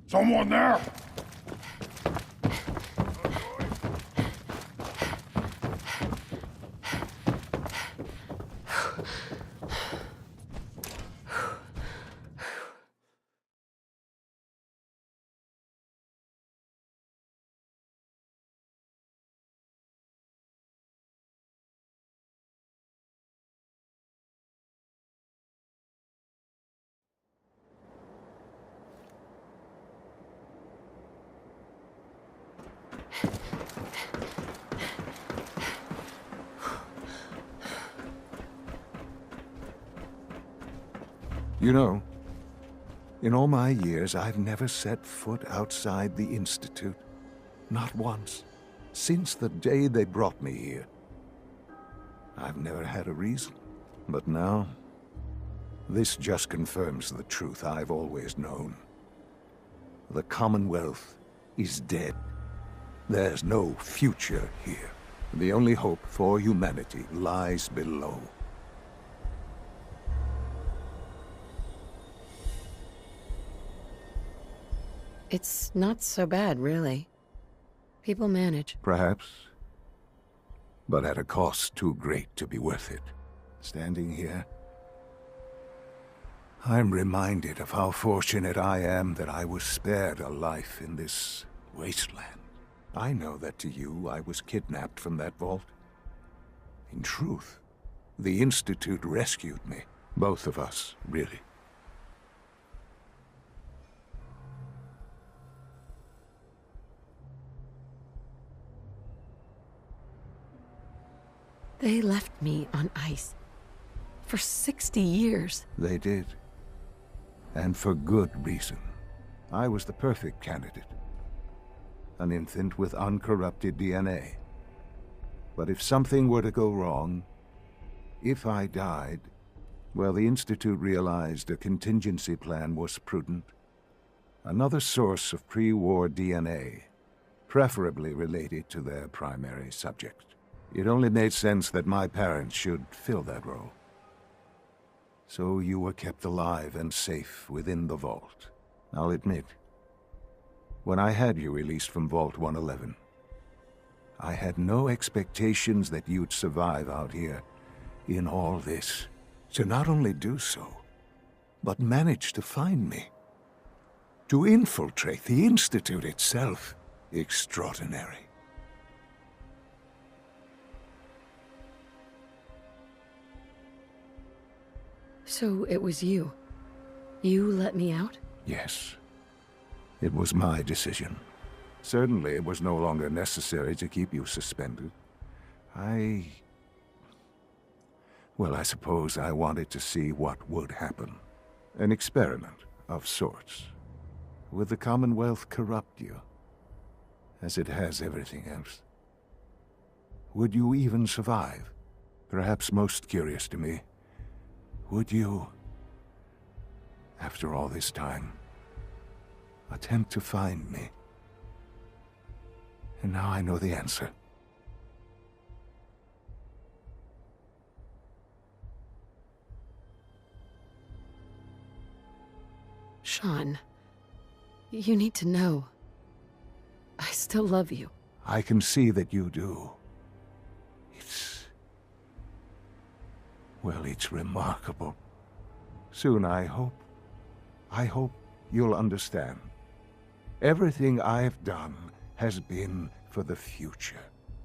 Someone there! You know, in all my years, I've never set foot outside the Institute. Not once. Since the day they brought me here. I've never had a reason. But now, this just confirms the truth I've always known. The Commonwealth is dead. There's no future here. The only hope for humanity lies below. It's not so bad, really. People manage. Perhaps. But at a cost too great to be worth it. Standing here, I'm reminded of how fortunate I am that I was spared a life in this wasteland. I know that to you, I was kidnapped from that vault. In truth, the Institute rescued me. Both of us, really. They left me on ice. For 60 years. They did. And for good reason. I was the perfect candidate. An infant with uncorrupted DNA. But if something were to go wrong, if I died, well, the Institute realized a contingency plan was prudent. Another source of pre-war DNA, preferably related to their primary subject. It only made sense that my parents should fill that role. So you were kept alive and safe within the vault. I'll admit, when I had you released from Vault 111, I had no expectations that you'd survive out here in all this. To not only do so, but manage to find me. To infiltrate the Institute itself. Extraordinary. So it was you. You let me out? Yes. It was my decision. Certainly it was no longer necessary to keep you suspended. Well, I suppose I wanted to see what would happen. An experiment of sorts. Would the Commonwealth corrupt you? As it has everything else? Would you even survive? Perhaps most curious to me, would you, after all this time, attempt to find me? And now I know the answer. Sean, you need to know. I still love you. I can see that you do. Well, it's remarkable. Soon, I hope you'll understand. Everything I've done has been for the future.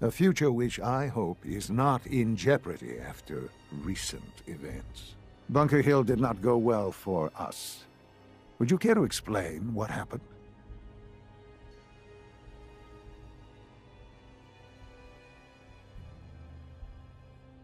A future which I hope is not in jeopardy after recent events. Bunker Hill did not go well for us. Would you care to explain what happened?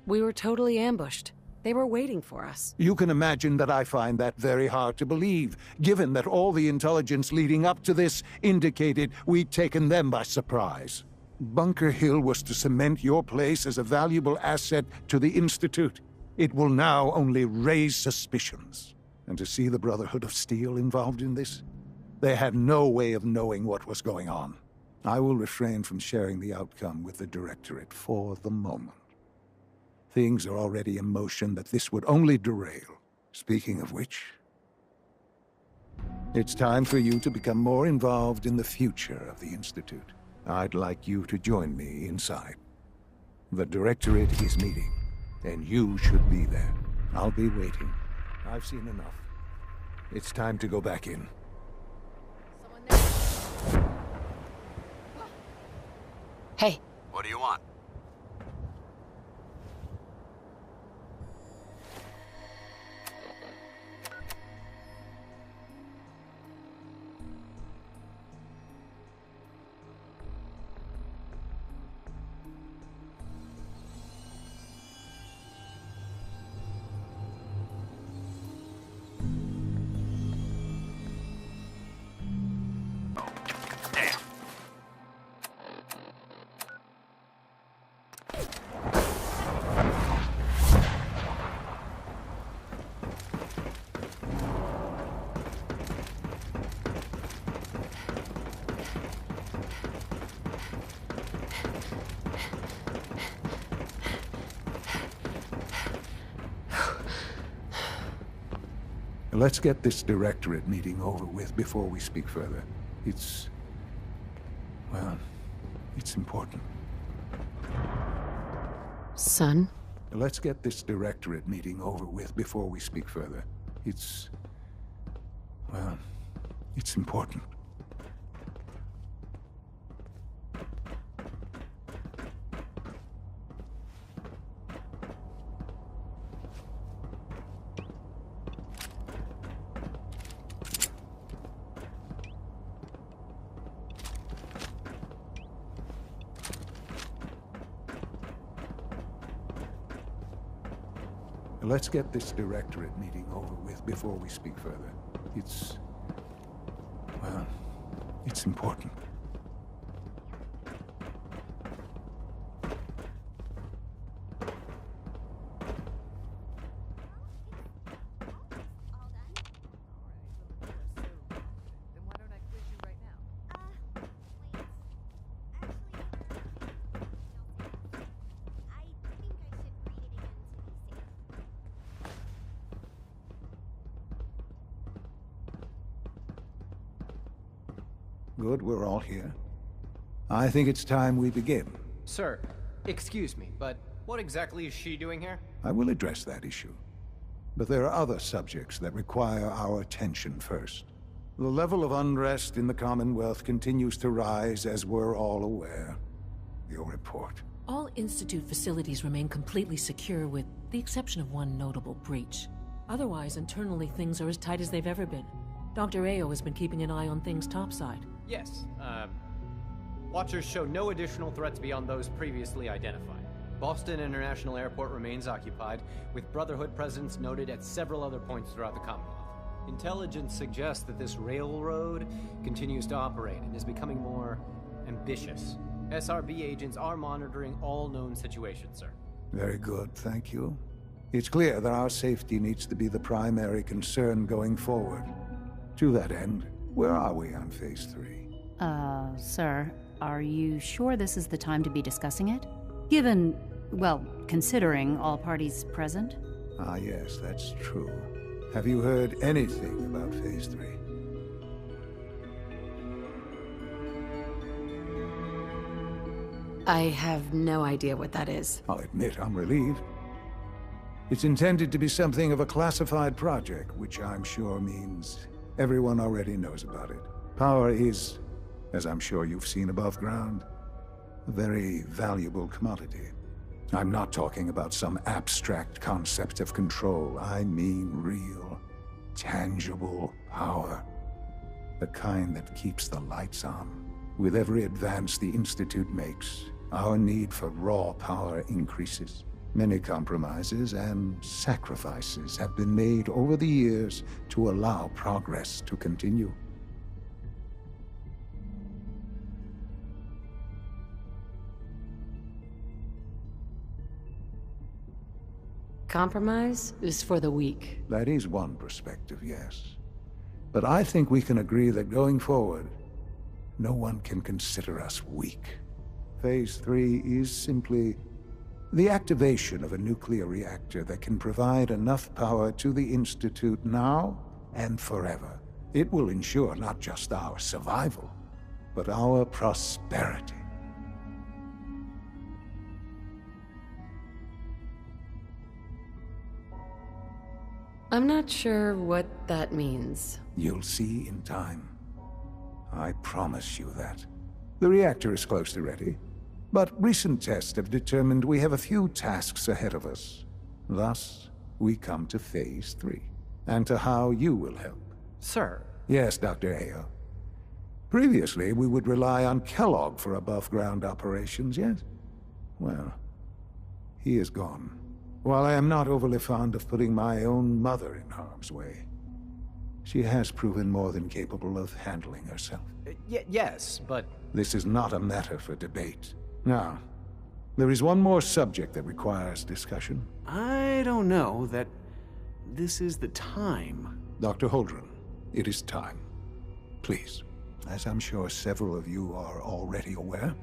We were totally ambushed. They were waiting for us. You can imagine that I find that very hard to believe, given that all the intelligence leading up to this indicated we'd taken them by surprise. Bunker Hill was to cement your place as a valuable asset to the Institute. It will now only raise suspicions. And to see the Brotherhood of Steel involved in this? They had no way of knowing what was going on. I will refrain from sharing the outcome with the Directorate for the moment. Things are already in motion that this would only derail. Speaking of which, It's time for you to become more involved in the future of the Institute. I'd like you to join me inside. The Directorate is meeting, and you should be there. I'll be waiting. I've seen enough. It's time to go back in. Hey. What do you want? Let's get this Directorate meeting over with before we speak further. Well, it's important. Son? Let's get this Directorate meeting over with before we speak further. Well, it's important. Let's get this Directorate meeting over with before we speak further. Well, it's important. Good, we're all here. I think it's time we begin. Sir, excuse me, but what exactly is she doing here? I will address that issue. But there are other subjects that require our attention first. The level of unrest in the Commonwealth continues to rise, as we're all aware. Your report. All Institute facilities remain completely secure with the exception of one notable breach. Otherwise, internally things are as tight as they've ever been. Dr. Ayo has been keeping an eye on things topside. Yes, Watchers show no additional threats beyond those previously identified. Boston International Airport remains occupied, with Brotherhood presence noted at several other points throughout the Commonwealth. Intelligence suggests that this railroad continues to operate and is becoming more ambitious. SRB agents are monitoring all known situations, sir. Very good, thank you. It's clear that our safety needs to be the primary concern going forward. To that end, where are we on Phase 3? Sir, are you sure this is the time to be discussing it? Given, well, considering all parties present? Ah, yes, that's true. Have you heard anything about Phase 3? I have no idea what that is. I'll admit I'm relieved. It's intended to be something of a classified project, which I'm sure means everyone already knows about it. Power is, as I'm sure you've seen above ground, a very valuable commodity. I'm not talking about some abstract concept of control. I mean real, tangible power. The kind that keeps the lights on. With every advance the Institute makes, our need for raw power increases. Many compromises and sacrifices have been made over the years to allow progress to continue. Compromise is for the weak. That is one perspective, yes. But I think we can agree that going forward, no one can consider us weak. Phase 3 is simply the activation of a nuclear reactor that can provide enough power to the Institute now and forever. It will ensure not just our survival, but our prosperity. I'm not sure what that means. You'll see in time. I promise you that. The reactor is close to ready, but recent tests have determined we have a few tasks ahead of us. Thus, we come to Phase 3, and to how you will help. Sir. Yes, Dr. Ayo. Previously, we would rely on Kellogg for above-ground operations, yes? Well, he is gone. While I am not overly fond of putting my own mother in harm's way, she has proven more than capable of handling herself. Yes, but... This is not a matter for debate. Now, there is one more subject that requires discussion. I don't know that this is the time. Dr. Holdren, it is time. Please. As I'm sure several of you are already aware,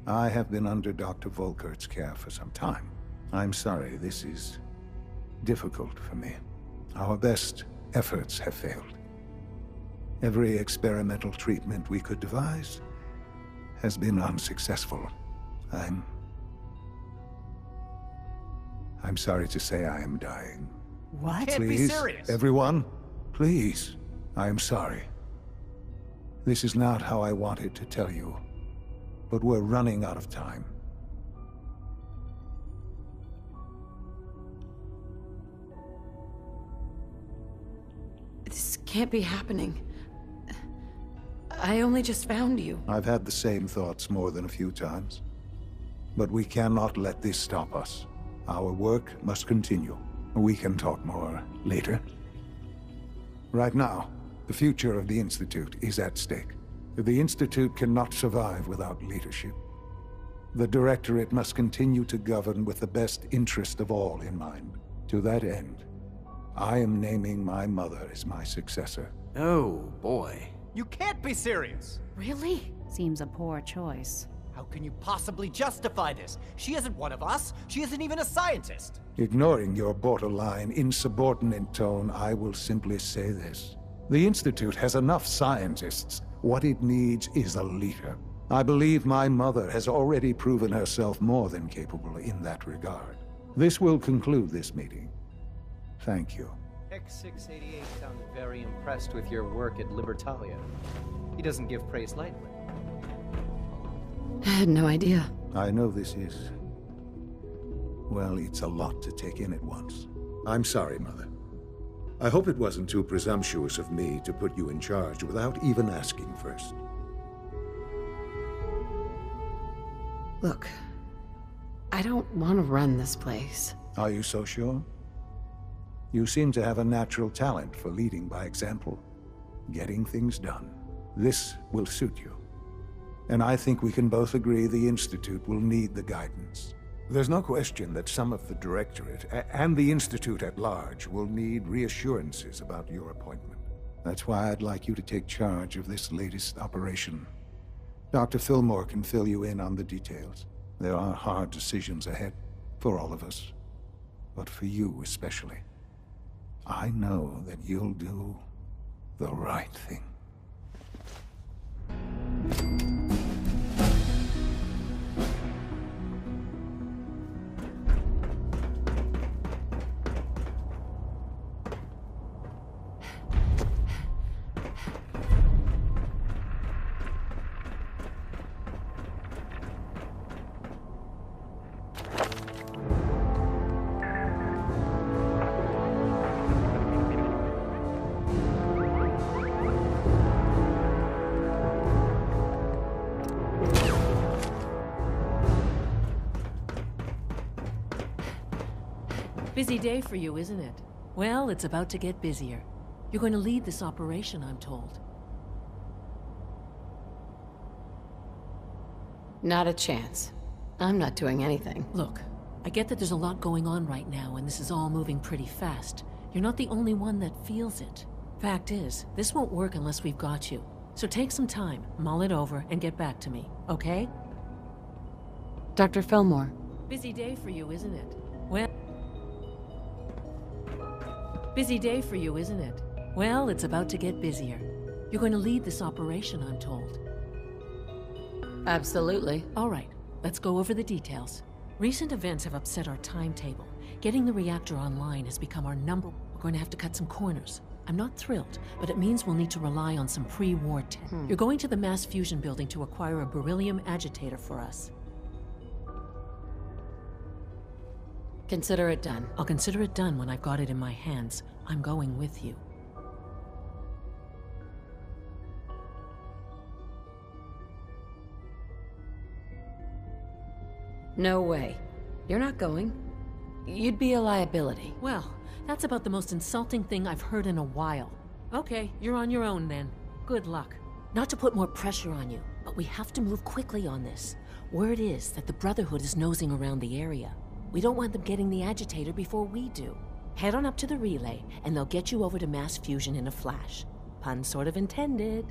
I have been under Dr. Volkert's care for some time. I'm sorry, this is difficult for me. Our best efforts have failed. Every experimental treatment we could devise has been unsuccessful. I'm sorry to say I am dying. What? Can't be Please, serious. everyone, please. I am sorry. This is not how I wanted to tell you, but we're running out of time. This can't be happening. I only just found you. I've had the same thoughts more than a few times. But we cannot let this stop us. Our work must continue. We can talk more later. Right now, the future of the Institute is at stake. The Institute cannot survive without leadership. The Directorate must continue to govern with the best interest of all in mind. To that end, I am naming my mother as my successor. Oh, boy. You can't be serious! Really? Seems a poor choice. How can you possibly justify this? She isn't one of us. She isn't even a scientist. Ignoring your borderline, insubordinate tone, I will simply say this. The Institute has enough scientists. What it needs is a leader. I believe my mother has already proven herself more than capable in that regard. This will conclude this meeting. Thank you. X688 sounded very impressed with your work at Libertalia. He doesn't give praise lightly. I had no idea. I know this is... well, it's a lot to take in at once. I'm sorry, Mother. I hope it wasn't too presumptuous of me to put you in charge without even asking first. Look, I don't want to run this place. Are you so sure? You seem to have a natural talent for leading by example, getting things done. This will suit you. And I think we can both agree the Institute will need the guidance. There's no question that some of the Directorate and the Institute at large will need reassurances about your appointment. That's why I'd like you to take charge of this latest operation. Dr. Fillmore can fill you in on the details. There are hard decisions ahead for all of us, but for you especially. I know that you'll do the right thing. Busy day for you, isn't it? Well, it's about to get busier. You're going to lead this operation, I'm told. Not a chance. I'm not doing anything. Look, I get that there's a lot going on right now, and this is all moving pretty fast. You're not the only one that feels it. Fact is, this won't work unless we've got you. So take some time, mull it over, and get back to me, okay? Dr. Fillmore. Busy day for you, isn't it? Well... Busy day for you, isn't it? Well, it's about to get busier. You're going to lead this operation, I'm told. Absolutely. All right, let's go over the details. Recent events have upset our timetable. Getting the reactor online has become our number. We're going to have to cut some corners. I'm not thrilled, but it means we'll need to rely on some pre-war tech. You're going to the mass fusion building to acquire a beryllium agitator for us. Consider it done. I'll consider it done when I've got it in my hands. I'm going with you. No way. You're not going. You'd be a liability. Well, that's about the most insulting thing I've heard in a while. Okay, you're on your own then. Good luck. Not to put more pressure on you, but we have to move quickly on this. Word is that the Brotherhood is nosing around the area. We don't want them getting the agitator before we do. Head on up to the relay, and they'll get you over to mass fusion in a flash. Pun sort of intended.